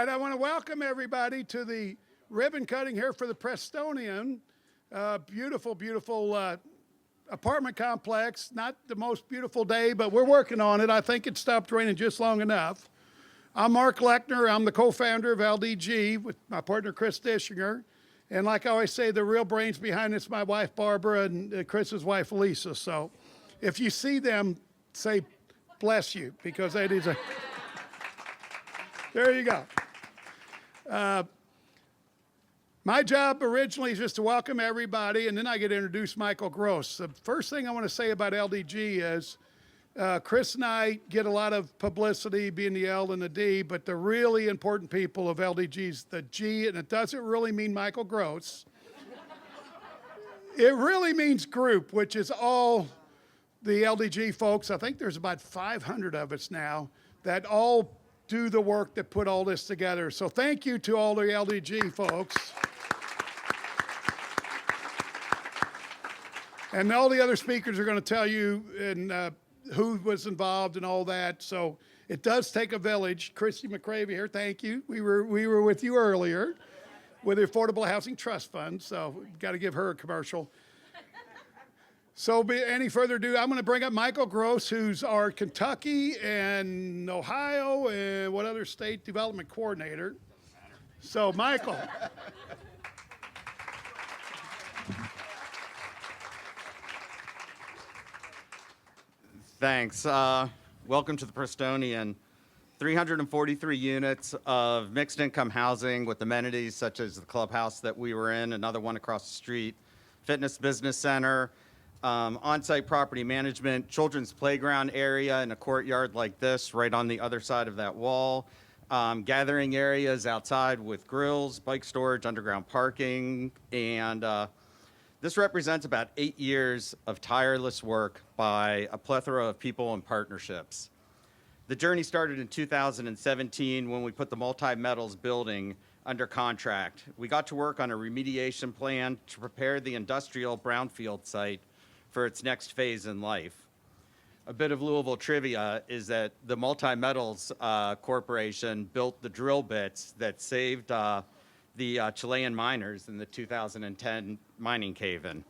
right, I want to welcome everybody to the ribbon cutting here for the Prestonian. Beautiful, beautiful apartment complex. Not the most beautiful day, but we're working on it. I think it stopped raining just long enough. I'm Mark Lechner. I'm the co-founder of LDG with my partner Chris Dishinger. And like I always say, the real brains behind this, my wife Barbara and Chris's wife Lisa. So if you see them, say bless you, because that is a... There you go. My job originally is just to welcome everybody, and then I get to introduce Michael Gross. The first thing I want to say about LDG is Chris and I get a lot of publicity being the L and the D, but the really important people of LDG is the G, and it doesn't really mean Michael Gross. It really means group, which is all the LDG folks. I think there's about 500 of us now that all do the work that put all this together. So thank you to all the LDG folks. And all the other speakers are going to tell you and who was involved and all that. So it does take a village. Christy McCravey here, thank you. We were with you earlier with the Affordable Housing Trust Fund, so got to give her a commercial. So any further ado, I'm going to bring up Michael Gross, who's our Kentucky and Ohio and what other state development coordinator. So Michael. Thanks. Welcome to the Prestonian. 343 units of mixed income housing with amenities such as the clubhouse that we were in, another one across the street, fitness business center, on-site property management, children's playground area in a courtyard like this right on the other side of that wall, gathering areas outside with grills, bike storage, underground parking, and this represents about 8 years of tireless work by a plethora of people and partnerships. The journey started in 2017 when we put the multi-metals building under contract. We got to work on a remediation plan to prepare the industrial brownfield site for its next phase in life. A bit of Louisville trivia is that the Multi-Metals Corporation built the drill bits that saved the Chilean miners in the 2010 mining cave-in.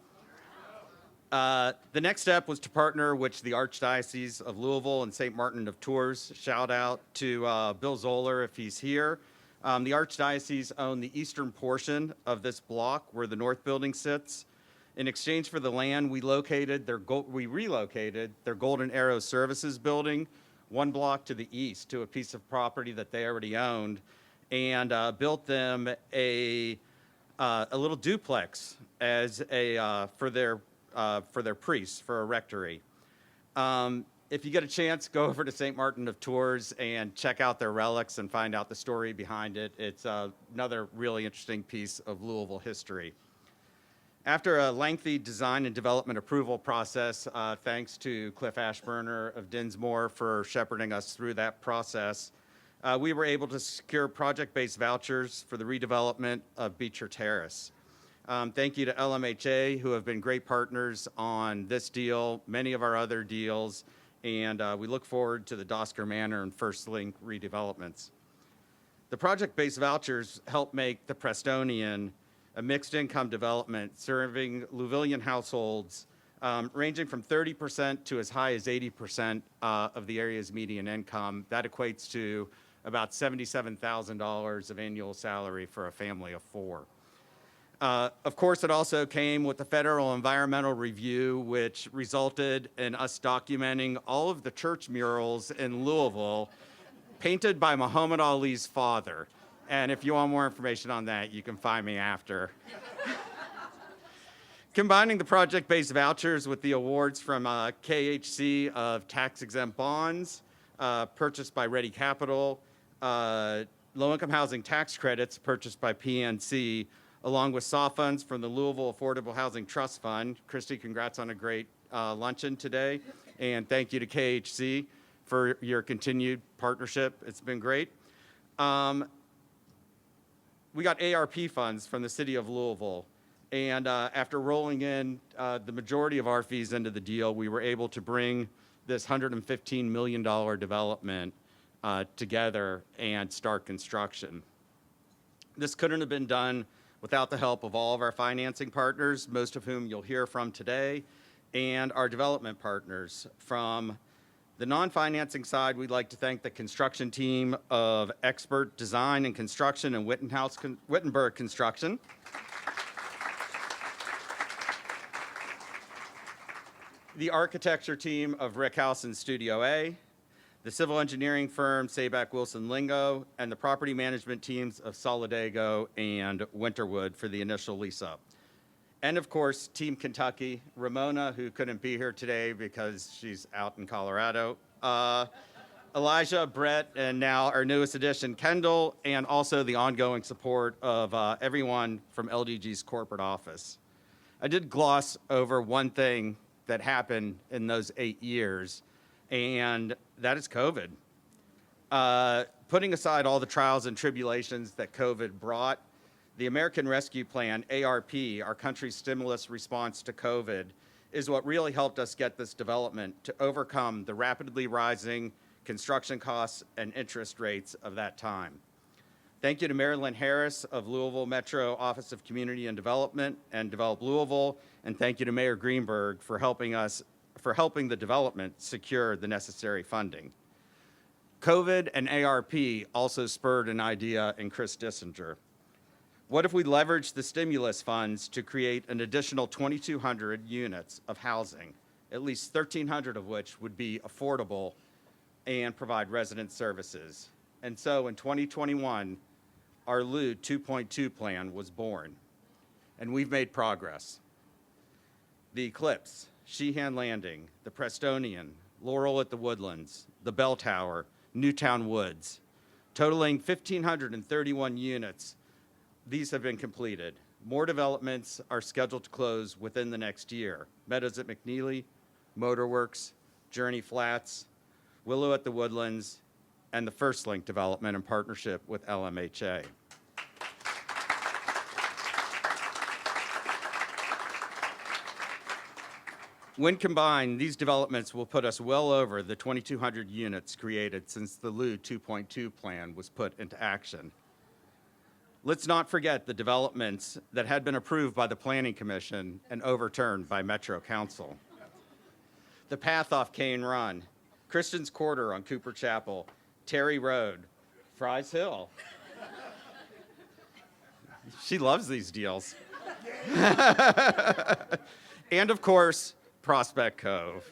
The next step was to partner with the Archdiocese of Louisville and St. Martin of Tours. Shout out to Bill Zoller if he's here. The Archdiocese owned the eastern portion of this block where the north building sits. In exchange for the land, we relocated their Golden Arrow Services building 1 block to the east to a piece of property that they already owned, and built them a little duplex as for their priests, for a rectory. If you get a chance, go over to St. Martin of Tours and check out their relics and find out the story behind it. It's another really interesting piece of Louisville history. After a lengthy design and development approval process, thanks to Cliff Ashburner of Dinsmore for shepherding us through that process, we were able to secure project-based vouchers for the redevelopment of Beecher Terrace. Thank you to LMHA, who have been great partners on this deal, many of our other deals, and we look forward to the Dosker Manor and First Link redevelopments. The project-based vouchers help make the Prestonian a mixed income development serving Louisvillian households ranging from 30% to as high as 80% of the area's median income. That equates to about $77,000 of annual salary for a family of 4. Of course, it also came with the federal environmental review, which resulted in us documenting all of the church murals in Louisville painted by Muhammad Ali's father. And if you want more information on that, you can find me after. Combining the project-based vouchers with the awards from KHC of tax-exempt bonds purchased by Ready Capital, low-income housing tax credits purchased by PNC, along with soft funds from the Louisville Affordable Housing Trust Fund. Christy, congrats on a great luncheon today. And thank you to KHC for your continued partnership. It's been great. We got ARP funds from the city of Louisville. And after rolling in the majority of our fees into the deal, we were able to bring this $115 million development together and start construction. This couldn't have been done without the help of all of our financing partners, most of whom you'll hear from today, and our development partners. From the non-financing side, we'd like to thank the construction team of Expert Design and Construction and Wittenberg Construction. The architecture team of Rick House and Studio A, the civil engineering firm Sabak Wilson Lingo, and the property management teams of Solidago and Winterwood for the initial lease up. And of course, Team Kentucky, Ramona, who couldn't be here today because she's out in Colorado, Elijah, Brett, and now our newest addition, Kendall, and also the ongoing support of everyone from LDG's corporate office. I did gloss over one thing that happened in those 8 years, and that is COVID. Putting aside all the trials and tribulations that COVID brought, the American Rescue Plan, ARP, our country's stimulus response to COVID, is what really helped us get this development to overcome the rapidly rising construction costs and interest rates of that time. Thank you to Marilyn Harris of Louisville Metro Office of Community and Development and Develop Louisville, and thank you to Mayor Greenberg for helping the development secure the necessary funding. COVID and ARP also spurred an idea in Chris Dissinger. What if we leverage the stimulus funds to create an additional 2,200 units of housing, at least 1,300 of which would be affordable and provide resident services? And so in 2021, our LouMed 2.2 plan was born, and we've made progress. The Eclipse, Sheehan Landing, the Prestonian, Laurel at the Woodlands, the Bell Tower, Newtown Woods, totaling 1,531 units. These have been completed. More developments are scheduled to close within the next year. Meadows at McNeely, Motorworks, Journey Flats, Willow at the Woodlands, and the First Link development in partnership with LMHA. When combined, these developments will put us well over the 2,200 units created since the LouMed 2.2 plan was put into action. Let's not forget the developments that had been approved by the Planning Commission and overturned by Metro Council. The path off Cane Run, Christian's Quarter on Cooper Chapel, Terry Road, Fry's Hill. She loves these deals. And of course, Prospect Cove,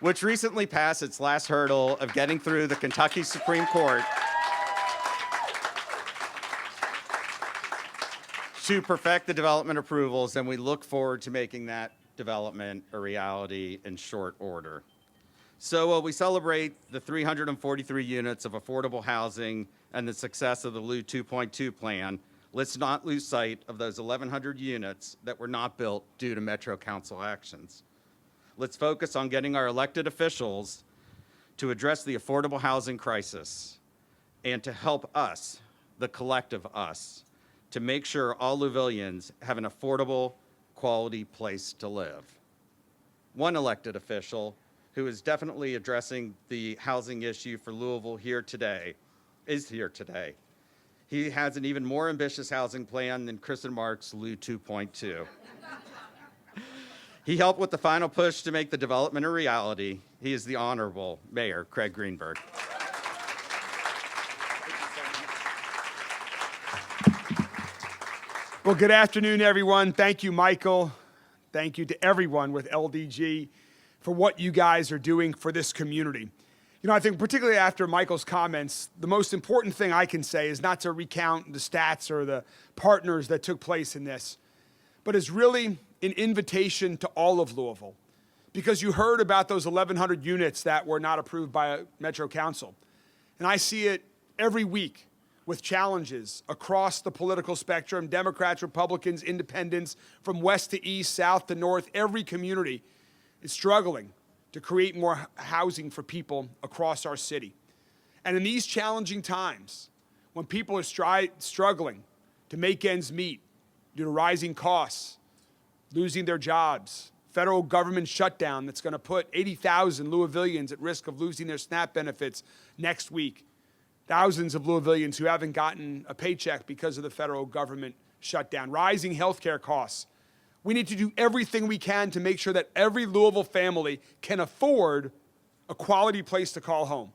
which recently passed its last hurdle of getting through the Kentucky Supreme Court to perfect the development approvals, and we look forward to making that development a reality in short order. So while we celebrate the 343 units of affordable housing and the success of the LouMed 2.2 plan, let's not lose sight of those 1,100 units that were not built due to Metro Council actions. Let's focus on getting our elected officials to address the affordable housing crisis and to help us, the collective us, to make sure all Louisvillians have an affordable, quality place to live. One elected official who is definitely addressing the housing issue for Louisville is here today. He has an even more ambitious housing plan than Chris and Mark's LouMed 2.2. He helped with the final push to make the development a reality. He is the Honorable Mayor Craig Greenberg. Well, good afternoon, everyone. Thank you, Michael. Thank you to everyone with LDG for what you guys are doing for this community. You know, I think particularly after Michael's comments, the most important thing I can say is not to recount the stats or the partners that took place in this, but is really an invitation to all of Louisville, because you heard about those 1,100 units that were not approved by Metro Council. And I see it every week with challenges across the political spectrum, Democrats, Republicans, independents, from west to east, south to north. Every community is struggling to create more housing for people across our city. And in these challenging times, when people are struggling to make ends meet due to rising costs, losing their jobs, federal government shutdown that's going to put 80,000 Louisvillians at risk of losing their SNAP benefits next week. Thousands of Louisvillians who haven't gotten a paycheck because of the federal government shutdown. Rising healthcare costs. We need to do everything we can to make sure that every Louisville family can afford a quality place to call home.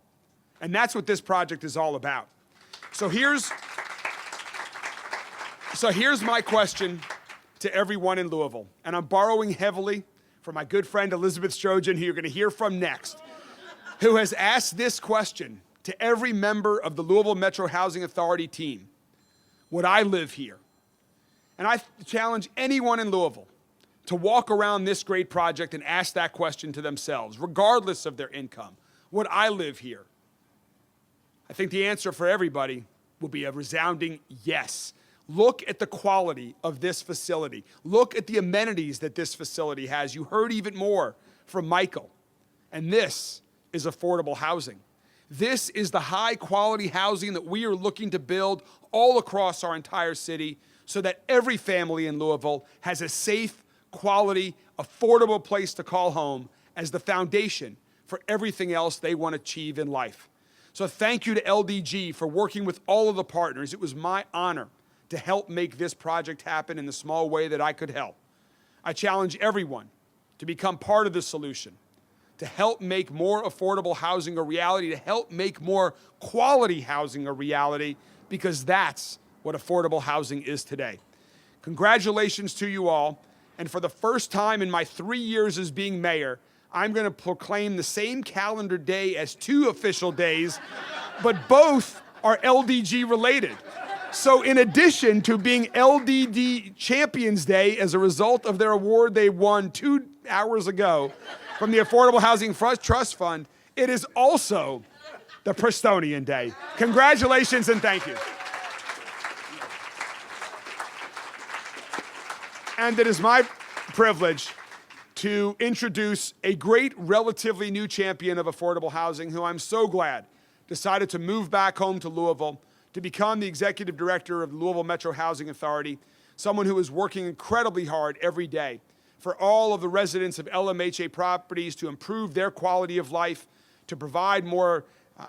And that's what this project is all about. So here's my question to everyone in Louisville. And I'm borrowing heavily from my good friend Elizabeth Strojan, who you're going to hear from next, who has asked this question to every member of the Louisville Metro Housing Authority team. Would I live here? And I challenge anyone in Louisville to walk around this great project and ask that question to themselves, regardless of their income. Would I live here? I think the answer for everybody will be a resounding yes. Look at the quality of this facility. Look at the amenities that this facility has. You heard even more from Michael. And this is affordable housing. This is the high quality housing that we are looking to build all across our entire city so that every family in Louisville has a safe, quality, affordable place to call home as the foundation for everything else they want to achieve in life. So thank you to LDG for working with all of the partners. It was my honor to help make this project happen in the small way that I could help. I challenge everyone to become part of the solution, to help make more affordable housing a reality, to help make more quality housing a reality, because that's what affordable housing is today. Congratulations to you all. And for the first time in my 3 years as being mayor, I'm going to proclaim the same calendar day as 2 official days, but both are LDG related. So in addition to being LDD Champions Day as a result of their award they won 2 hours ago from the Affordable Housing Trust Fund, it is also the Prestonian Day. Congratulations and thank you. And it is my privilege to introduce a great, relatively new champion of affordable housing who I'm so glad decided to move back home to Louisville to become the executive director of the Louisville Metro Housing Authority, someone who is working incredibly hard every day for all of the residents of LMHA properties to improve their quality of life, to provide more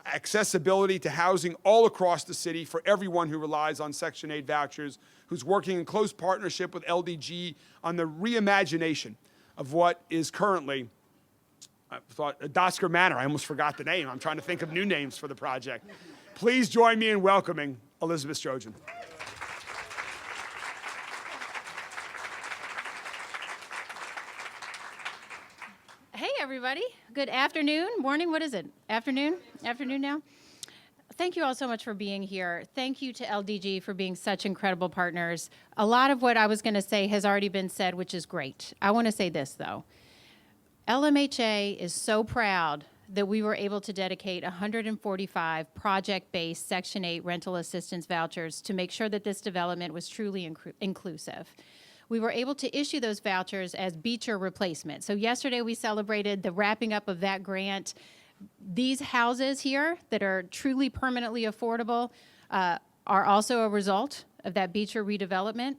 accessibility to housing all across the city for everyone who relies on Section 8 vouchers, who's working in close partnership with LDG on the reimagination of what is currently, I thought, Dosker Manor. I almost forgot the name. I'm trying to think of new names for the project. Please join me in welcoming Elizabeth Strojan. Hey, everybody. Good afternoon, morning, what is it? Afternoon? Afternoon now? Thank you all so much for being here. Thank you to LDG for being such incredible partners. A lot of what I was going to say has already been said, which is great. I want to say this, though. LMHA is so proud that we were able to dedicate 145 project-based Section 8 rental assistance vouchers to make sure that this development was truly inclusive. We were able to issue those vouchers as beacher replacement. So yesterday we celebrated the wrapping up of that grant. These houses here that are truly permanently affordable are also a result of that beacher redevelopment.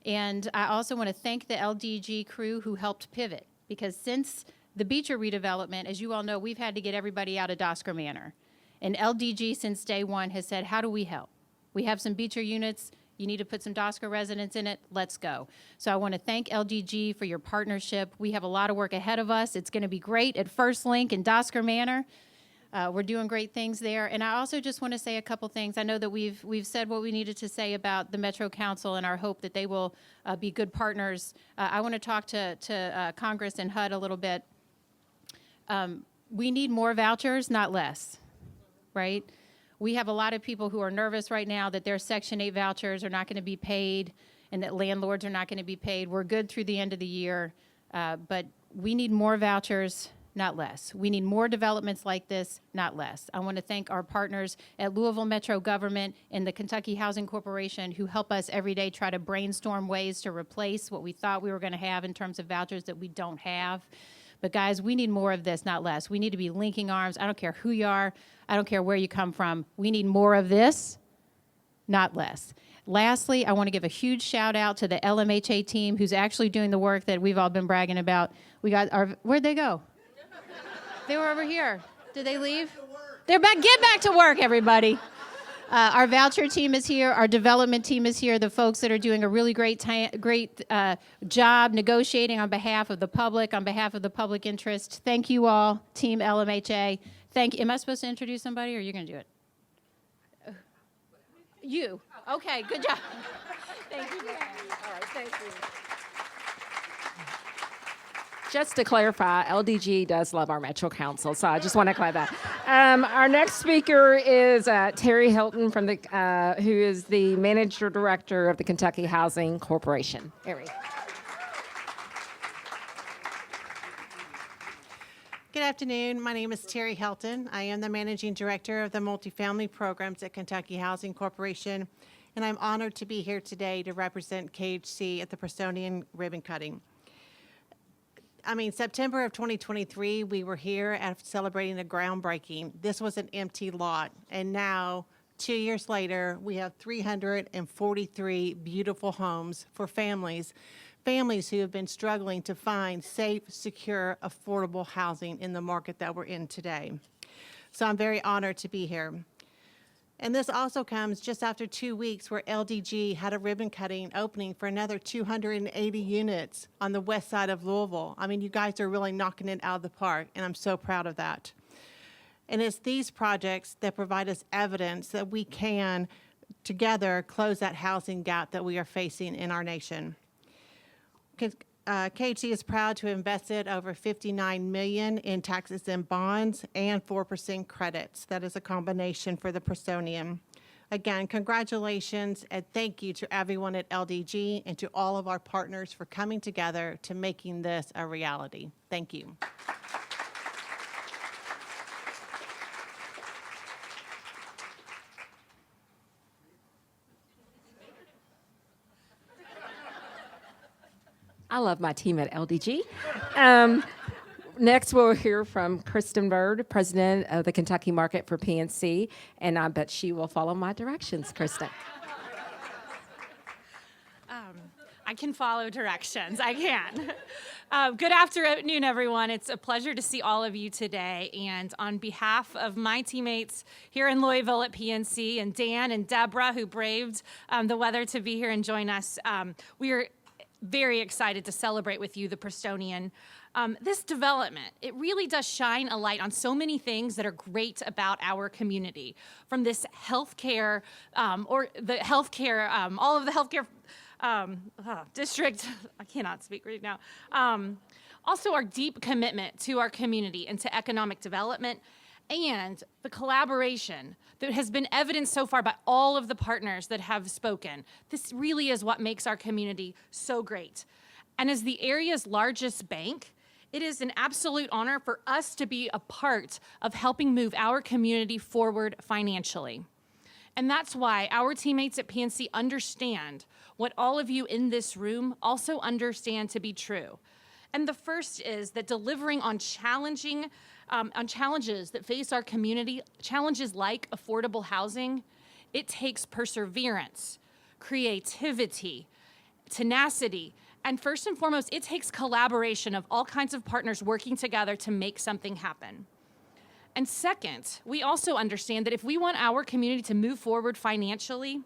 And I also want to thank the LDG crew who helped pivot, because since the beacher redevelopment, as you all know, we've had to get everybody out of Dosker Manor. And LDG since day one has said, how do we help? We have some beacher units. You need to put some Dosker residents in it. Let's go. So I want to thank LDG for your partnership. We have a lot of work ahead of us. It's going to be great at First Link and Dosker Manor. We're doing great things there. And I also just want to say a couple things. I know that we've said what we needed to say about the Metro Council and our hope that they will be good partners. I want to talk to Congress and HUD a little bit. We need more vouchers, not less, right? We have a lot of people who are nervous right now that their Section 8 vouchers are not going to be paid and that landlords are not going to be paid. We're good through the end of the year, but we need more vouchers, not less. We need more developments like this, not less. I want to thank our partners at Louisville Metro Government and the Kentucky Housing Corporation who help us every day try to brainstorm ways to replace what we thought we were going to have in terms of vouchers that we don't have. But guys, we need more of this, not less. We need to be linking arms. I don't care who you are. I don't care where you come from. We need more of this, not less. Lastly, I want to give a huge shout out to the LMHA team who's actually doing the work that we've all been bragging about. Where'd they go? They were over here. Did they leave? They're back. Get back to work, everybody. Our voucher team is here. Our development team is here. The folks that are doing a really great job negotiating on behalf of the public interest. Thank you all, Team LMHA. Am I supposed to introduce somebody, or are you going to do it? You. Okay, good job. Thank you. All right, thank you. Just to clarify, LDG does love our Metro Council, so I just want to clarify that. Our next speaker is Terry Hilton, who is the Manager Director of the Kentucky Housing Corporation. Terry. Good afternoon. My name is Terry Hilton. I am the Managing Director of the Multifamily Programs at Kentucky Housing Corporation, and I'm honored to be here today to represent KHC at the Prestonian ribbon cutting. September of 2023, we were here celebrating the groundbreaking. This was an empty lot, and now, 2 years later, we have 343 beautiful homes for families who have been struggling to find safe, secure, affordable housing in the market that we're in today. So I'm very honored to be here. And this also comes just after 2 weeks where LDG had a ribbon cutting opening for another 280 units on the west side of Louisville. You guys are really knocking it out of the park, and I'm so proud of that. And it's these projects that provide us evidence that we can, together, close that housing gap that we are facing in our nation. KHC is proud to have invested over $59 million in taxes and bonds and 4% credits. That is a combination for the Prestonian. Again, congratulations and thank you to everyone at LDG and to all of our partners for coming together to making this a reality. Thank you. I love my team at LDG. Next, we'll hear from Kristen Bird, President of the Kentucky Market for PNC, and I bet she will follow my directions, Kristen. I can follow directions. I can. Good afternoon, everyone. It's a pleasure to see all of you today. And on behalf of my teammates here in Louisville at PNC and Dan and Deborah, who braved the weather to be here and join us, we are very excited to celebrate with you the Prestonian. This development, it really does shine a light on so many things that are great about our community. From this healthcare, all of the healthcare district, I cannot speak right now. Also our deep commitment to our community and to economic development, and the collaboration that has been evidenced so far by all of the partners that have spoken. This really is what makes our community so great. And as the area's largest bank, it is an absolute honor for us to be a part of helping move our community forward financially. And that's why our teammates at PNC understand what all of you in this room also understand to be true. And the first is that delivering on challenges that face our community, challenges like affordable housing, it takes perseverance, creativity, tenacity, and first and foremost, it takes collaboration of all kinds of partners working together to make something happen. And second, we also understand that if we want our community to move forward financially,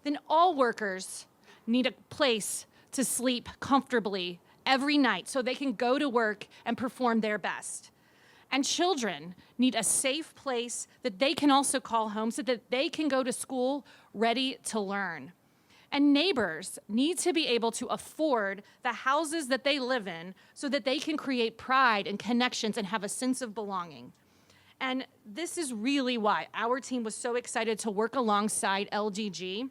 then all workers need a place to sleep comfortably every night so they can go to work and perform their best. And children need a safe place that they can also call home so that they can go to school ready to learn. And neighbors need to be able to afford the houses that they live in so that they can create pride and connections and have a sense of belonging. And this is really why our team was so excited to work alongside LDG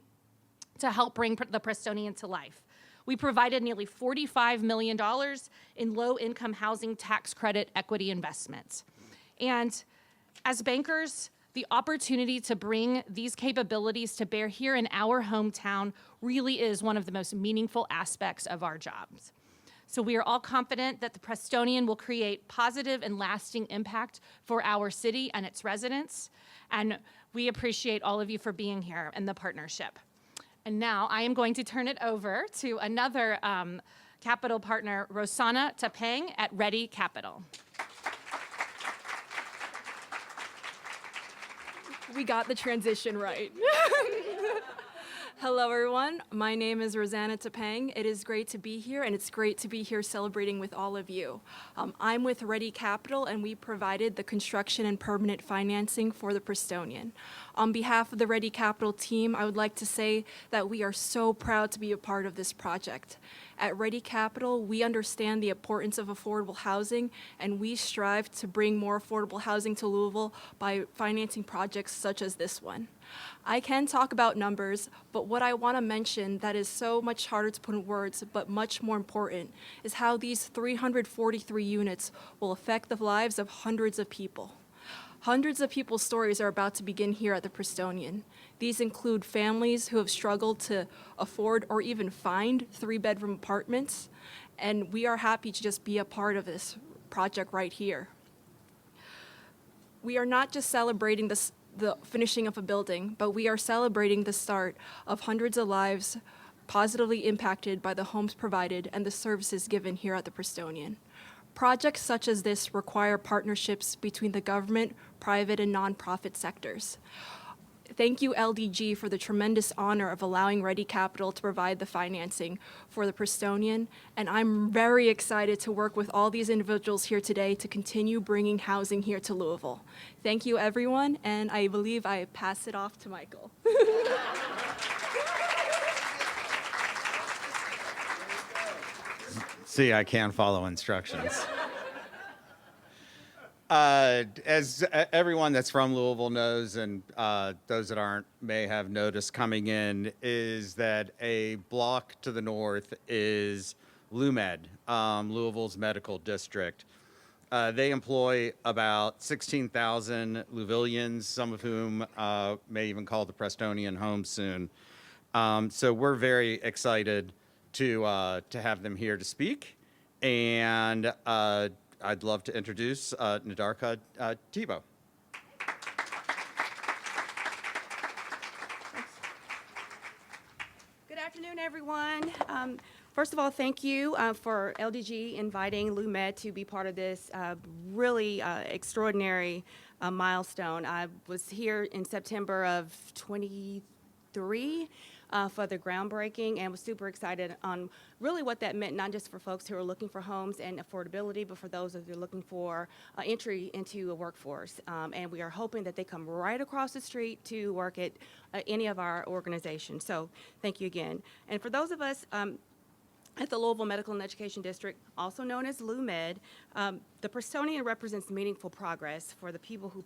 to help bring the Prestonian to life. We provided nearly $45 million in low-income housing tax credit equity investments. And as bankers, the opportunity to bring these capabilities to bear here in our hometown really is one of the most meaningful aspects of our jobs. So we are all confident that the Prestonian will create positive and lasting impact for our city and its residents. And we appreciate all of you for being here and the partnership. And now I am going to turn it over to another capital partner, Rosanna Tapang at Ready Capital. We got the transition right. Hello, everyone. My name is Rosanna Tapang. It is great to be here, and it's great to be here celebrating with all of you. I'm with Ready Capital, and we provided the construction and permanent financing for the Prestonian. On behalf of the Ready Capital team, I would like to say that we are so proud to be a part of this project. At Ready Capital, we understand the importance of affordable housing, and we strive to bring more affordable housing to Louisville by financing projects such as this one. I can talk about numbers, but what I want to mention that is so much harder to put in words, but much more important, is how these 343 units will affect the lives of hundreds of people. Hundreds of people's stories are about to begin here at the Prestonian. These include families who have struggled to afford or even find 3-bedroom apartments, and we are happy to just be a part of this project right here. We are not just celebrating the finishing of a building, but we are celebrating the start of hundreds of lives positively impacted by the homes provided and the services given here at the Prestonian. Projects such as this require partnerships between the government, private, and nonprofit sectors. Thank you, LDG, for the tremendous honor of allowing Ready Capital to provide the financing for the Prestonian, and I'm very excited to work with all these individuals here today to continue bringing housing here to Louisville. Thank you, everyone, and I believe I pass it off to Michael. See, I can follow instructions. As everyone that's from Louisville knows, and those that aren't may have noticed coming in, is that a block to the north is LouMed, Louisville's medical district. They employ about 16,000 Louisvillians, some of whom may even call the Prestonian home soon. So we're very excited to have them here to speak, and I'd love to introduce Nadarka Tebow. Good afternoon, everyone. First of all, thank you for LDG inviting LouMed to be part of this really extraordinary milestone. I was here in September of 23 for the groundbreaking and was super excited on really what that meant, not just for folks who are looking for homes and affordability, but for those that are looking for entry into a workforce. And we are hoping that they come right across the street to work at any of our organizations. So thank you again. And for those of us at the Louisville Medical and Education District, also known as LouMed, the Prestonian represents meaningful progress for the people who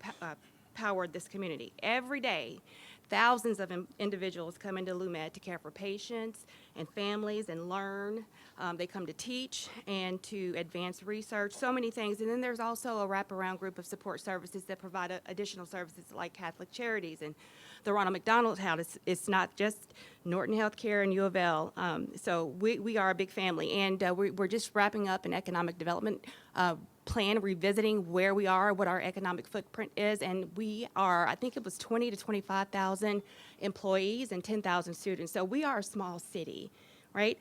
powered this community. Every day, thousands of individuals come into LouMed to care for patients and families and learn. They come to teach and to advance research, so many things. And then there's also a wraparound group of support services that provide additional services like Catholic Charities and the Ronald McDonald House. It's not just Norton Healthcare and U of L. So we are a big family. And we're just wrapping up an economic development plan, revisiting where we are, what our economic footprint is, and we are, I think it was 20 to 25,000 employees and 10,000 students. So we are a small city, right?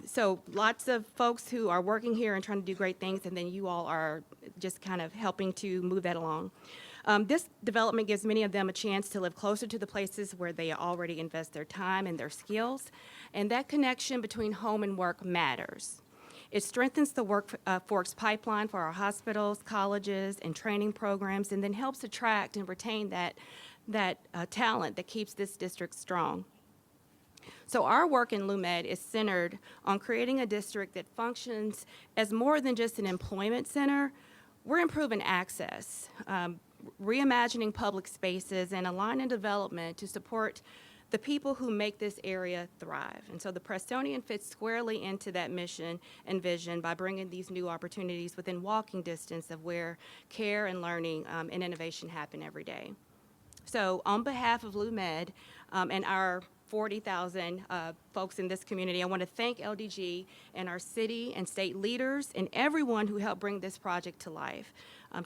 So lots of folks who are working here and trying to do great things, and then you all are just kind of helping to move that along. This development gives many of them a chance to live closer to the places where they already invest their time and their skills, and that connection between home and work matters. It strengthens the workforce pipeline for our hospitals, colleges, and training programs, and then helps attract and retain that talent that keeps this district strong. So our work in LouMed is centered on creating a district that functions as more than just an employment center. We're improving access, reimagining public spaces, and aligning development to support the people who make this area thrive. And so the Prestonian fits squarely into that mission and vision by bringing these new opportunities within walking distance of where care and learning and innovation happen every day. So on behalf of LouMed and our 40,000 folks in this community, I want to thank LDG and our city and state leaders and everyone who helped bring this project to life.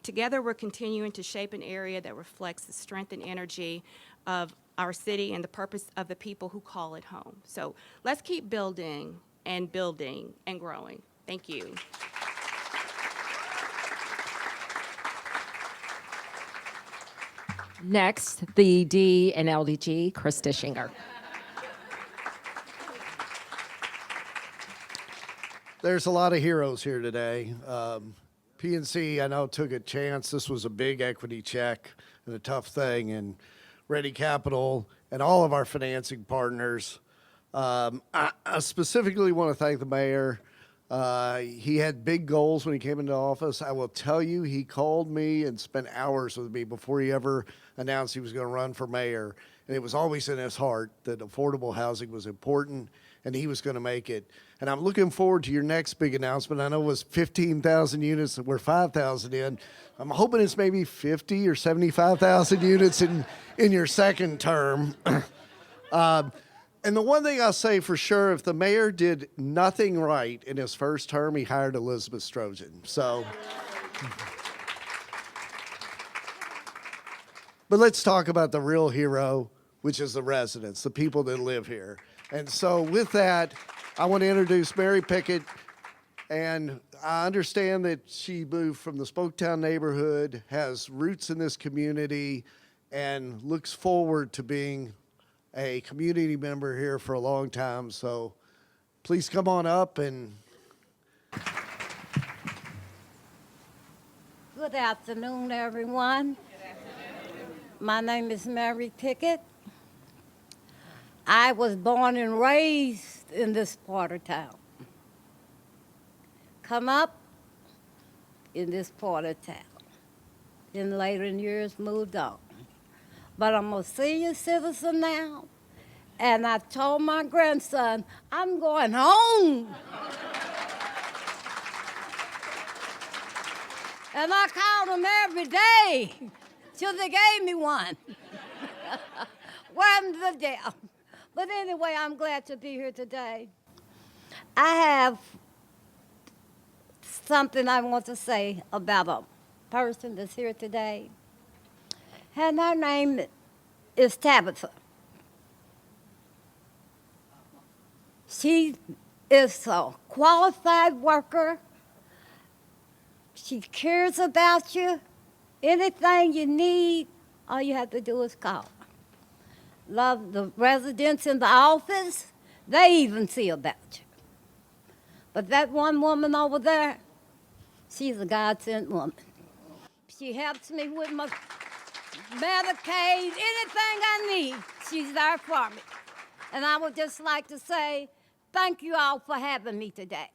Together, we're continuing to shape an area that reflects the strength and energy of our city and the purpose of the people who call it home. So let's keep building and growing. Thank you. Next, the D and LDG, Chris Dischinger. There's a lot of heroes here today. PNC, I know, took a chance. This was a big equity check and a tough thing. And Ready Capital and all of our financing partners. I specifically want to thank the mayor. He had big goals when he came into office. I will tell you, he called me and spent hours with me before he ever announced he was going to run for mayor. And it was always in his heart that affordable housing was important and he was going to make it. And I'm looking forward to your next big announcement. I know it was 15,000 units, and we're 5,000 in. I'm hoping it's maybe 50 or 75,000 units in your second term. And the one thing I'll say for sure, if the mayor did nothing right in his first term, he hired Elizabeth Strojan. So, but let's talk about the real hero, which is the residents, the people that live here. And so with that, I want to introduce Mary Pickett. And I understand that she moved from the Spoketown neighborhood, has roots in this community, and looks forward to being a community member here for a long time. So please come on up and. Good afternoon, everyone. My name is Mary Pickett. I was born and raised in this part of town. Come up in this part of town. Then later in years moved on. But I'm a senior citizen now, and I told my grandson, I'm going home. And I called him every day till they gave me one. Welcome to the jail. But anyway, I'm glad to be here today. I have something I want to say about a person that's here today. And her name is Tabitha. She is a qualified worker. She cares about you. Anything you need, all you have to do is call. Love the residents in the office. They even see about you. But that one woman over there, she's a God-sent woman. She helps me with my Medicaid, anything I need, she's there for me. And I would just like to say thank you all for having me today.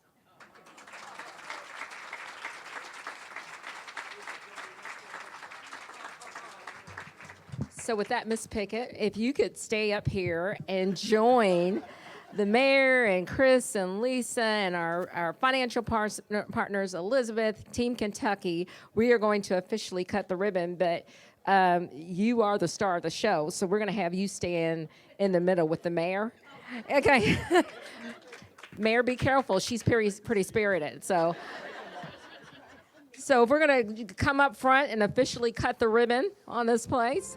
So with that, Ms. Pickett, if you could stay up here and join the mayor and Chris and Lisa and our financial partners, Elizabeth, Team Kentucky, we are going to officially cut the ribbon, but you are the star of the show, so we're going to have you stand in the middle with the mayor. Okay. Mayor, be careful. She's pretty spirited, so we're going to come up front and officially cut the ribbon on this place.